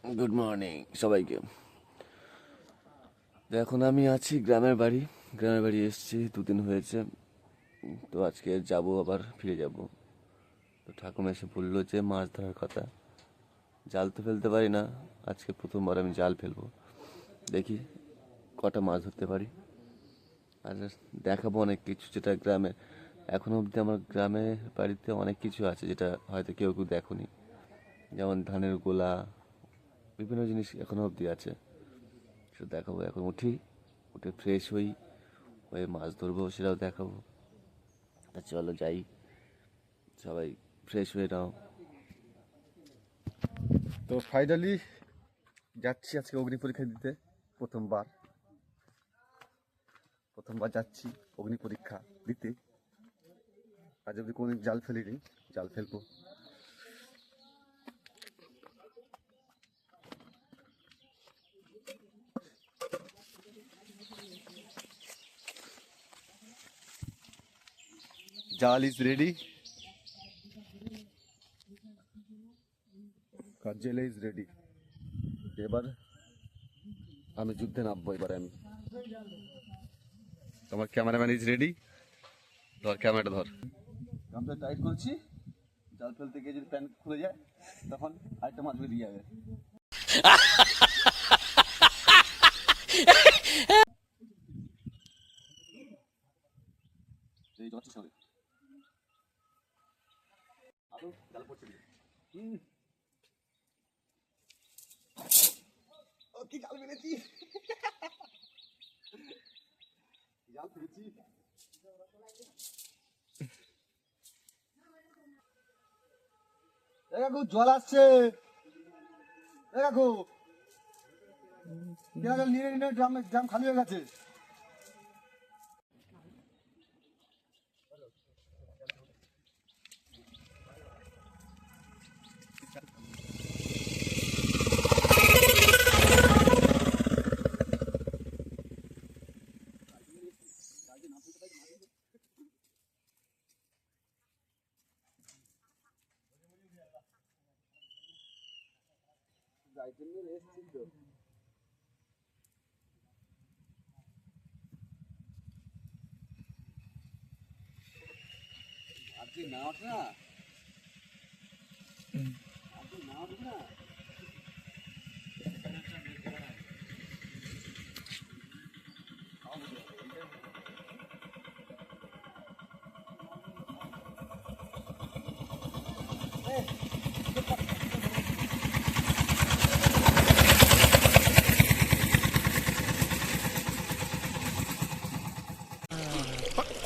Good morning সবাইকে। তো এখন আমি আছি গ্রামের বাড়ি এসেছি 2 দিন হয়েছে। তো আজকে যাব, আবার ফিরে যাব। তো ঠাকুমা এসে বললো যে মাছ ধরার কথা, জাল তো ফেলতে পারি না, আজকে প্রথমবার আমি জাল ফেলবো, দেখি কটা মাছ ধরতে পারি। আর দেখাবো অনেক কিছু, যেটা গ্রামে এখনো অবধি আমার গ্রামের বাড়িতে অনেক কিছু আছে যেটা হয়তো কেউ কেউ দেখোনি, যেমন ধানের গোলা, বিভিন্ন জিনিস এখনো অবধি আছে, সেটা দেখাবো। এখন উঠে ফ্রেশ হয়ে মাছ ধরবো, সেটাও দেখাবো। তা চলো যাই, সবাই ফ্রেশ হয়ে নাও। তো ফাইনালি যাচ্ছি আজকে অগ্নি পরীক্ষা দিতে। প্রথমবার যাচ্ছি অগ্নি পরীক্ষা দিতে। আজ অব্দি কোনোদিন জাল ফেলিনি, জাল ফেলবো। জাল ইজ রেডি, জেলে ইজ রেডি। এবার আমি যুদ্ধে নামবো। আমি তোমার ক্যামেরাম্যান ইজ রেডি। ধর ক্যামেরাটা ধর। গামছা টাইট করছি, জাল ফেলতে গিয়ে যদি প্যান্ট খুলে যায় তখন আরেকটা মাছ বেরিয়ে যাবে। এই যাচ্ছি সবাই, আরো জাল পড়ছে। ও কি জাল মেরেছি, জাল ফেলেছি। কাকু জল আসছে, কাকু নিয়ে নিয়ে ড্রাম খালি হয়ে গেছে। আপনি না ওঠ না, আপনি না ওঠ না।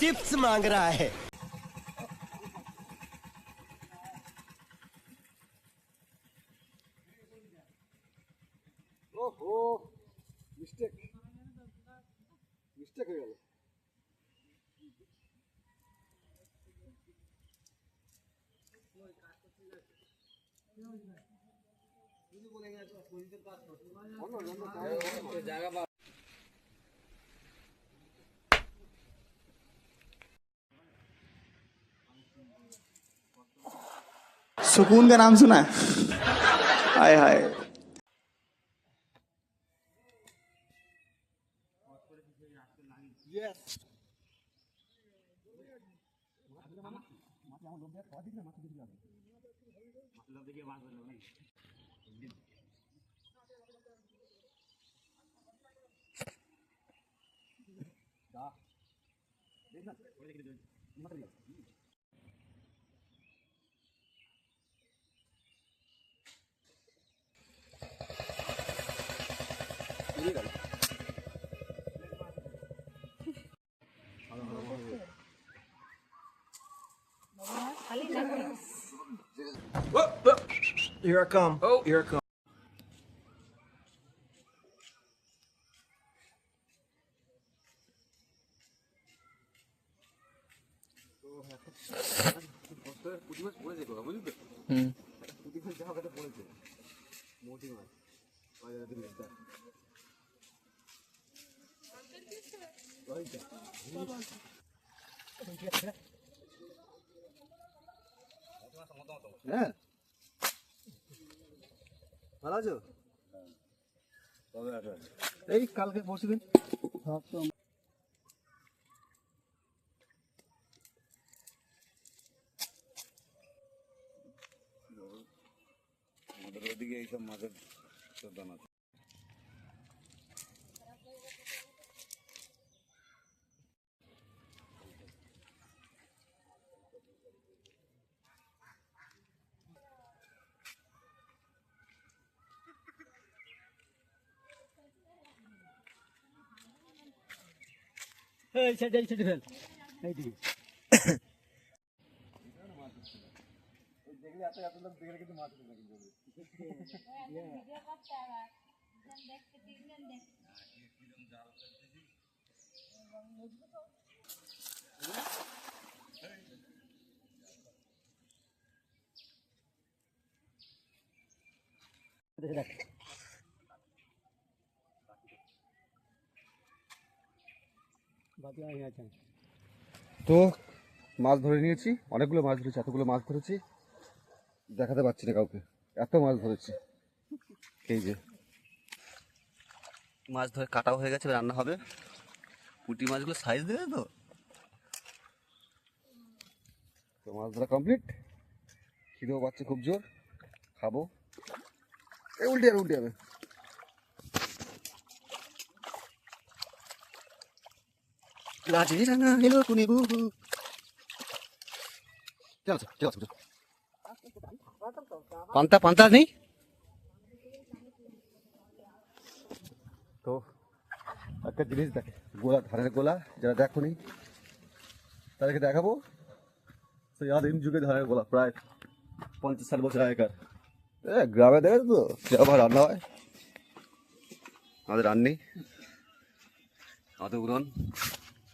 चिप्स मांग रहा है। ওহো, মিস্টেক হয়ে গেল। सुकून का नाम सुना है? हाय हाय। Here I come. Oh, here I come. হ্যাঁ, ভালো আছো? এই কালকে পরশু দিন আমাদের ওদিকে এইসব মাছের চোদ্দান আছে। তো মাছ ধরে নিয়েছি, অনেকগুলো মাছ ধরেছি, এতগুলো মাছ ধরেছি দেখাতে পারছি না কাউকে, এত মাছ ধরেছি। এই যে মাছ ধরে কাটাও হয়ে গেছে, রান্না হবে। পুঁটি মাছগুলো সাইজ দেবে তো, তো মাছ ধরা কমপ্লিট। খিদেও পাচ্ছে খুব জোর, খাবো। এই উল্টে যাবে, উল্টে যাবে। পান্তা পান্তা নেই তো। একটা জিনিস দেখে, গোলা, ধানের গোলা, যারা দেখোনি তাদেরকে দেখাবো। সেই আদিম যুগে ধানের গোলা, প্রায় 50-60 বছর আগেকার। গ্রামে দেখে তো যেভাবে রান্না হয়, আমাদের রান্নি, আমাদের উড়ন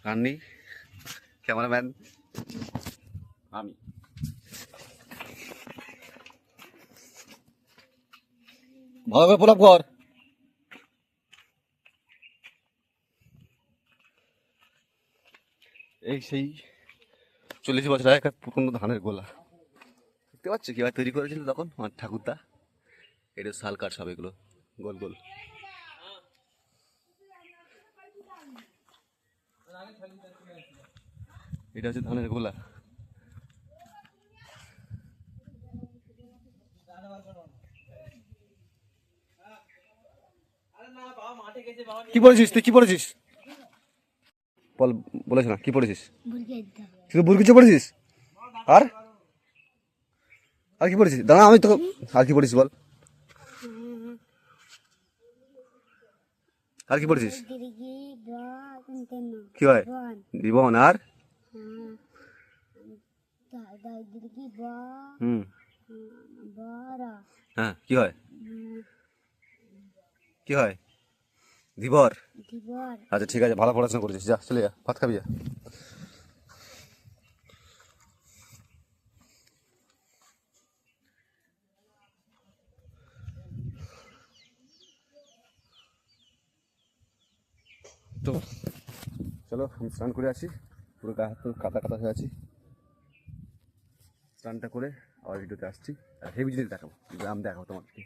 রান্নি, ক্যামেরাম্যান আমি। ভালো করে পোলাপ কর। এই সেই 40 বছর আগেকার পুরনো ধানের গোলা, দেখতে পাচ্ছ কিভাবে তৈরি করেছিল তখন আমার ঠাকুরদা। এটা শাল কাঠ সব, এগুলো গোল গোল। এটা হচ্ছে ধানের গোলা। কি পড়েছিস তুই, কি পড়েছিস বল, বলেছ না কি পড়েছিস? তুই তো বুরগিচে পড়েছিস। আর আর কি পড়েছিস? দাঁড়া, আমি তো আর কি পড়েছিস বল, আর কি পড়েছিস? কি হয়? জীবন। আর হুম, হ্যাঁ, কি হয়? কি হয়? ধীবর। আচ্ছা ঠিক আছে, ভালো পড়াশোনা করেছিস, যা চলে যা, ভাত খাবি যা। তো চলো আমি স্নান করে আসি, পুরো গায়ে হাত কাদা কাদা হয়ে আছি। স্নানটা করে আবার ভিডিওতে আসছি, আর হেভি জিনিস দেখাবো, গ্রাম দেখাবো তোমাকে।